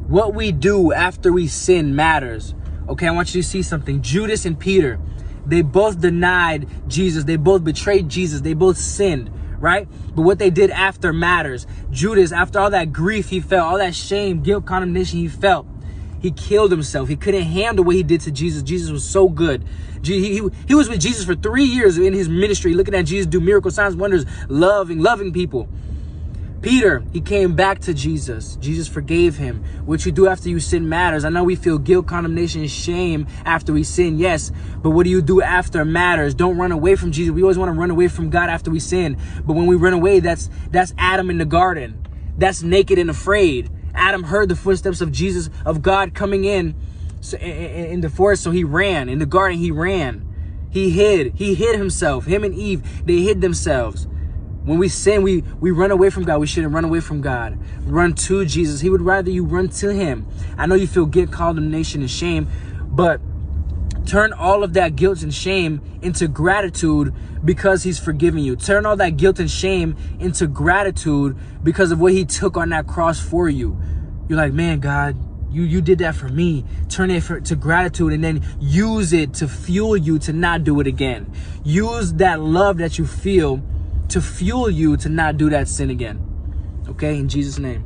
What we do after we sin matters. Okay, I want you to see something. Judas and Peter, they both denied Jesus. They both betrayed Jesus. They both sinned, right? But what they did after matters. Judas, after all that grief he felt, all that shame, guilt, condemnation he felt, he killed himself. He couldn't handle what he did to Jesus. Jesus was so good. He was with Jesus for 3 years in his ministry, looking at Jesus do miracles, signs, wonders, loving people. Peter, he came back to Jesus. Jesus forgave him. What you do after you sin matters. I know we feel guilt, condemnation, and shame after we sin, yes. But what do you do after matters? Don't run away from Jesus. We always want to run away from God after we sin. But when we run away, that's Adam in the garden. That's naked and afraid. Adam heard the footsteps of Jesus, of God coming in the forest, so he ran. In the garden, he ran. He hid himself. Him and Eve, they hid themselves. When we sin, we run away from God. We shouldn't run away from God. Run to Jesus. He would rather you run to him. I know you feel guilt, condemnation, and shame, but turn all of that guilt and shame into gratitude because he's forgiven you. Turn all that guilt and shame into gratitude because of what he took on that cross for you. You're like, man, God, you did that for me. Turn it to gratitude and then use it to fuel you to not do it again. Use that love that you feel to fuel you to not do that sin again. Okay, in Jesus' name.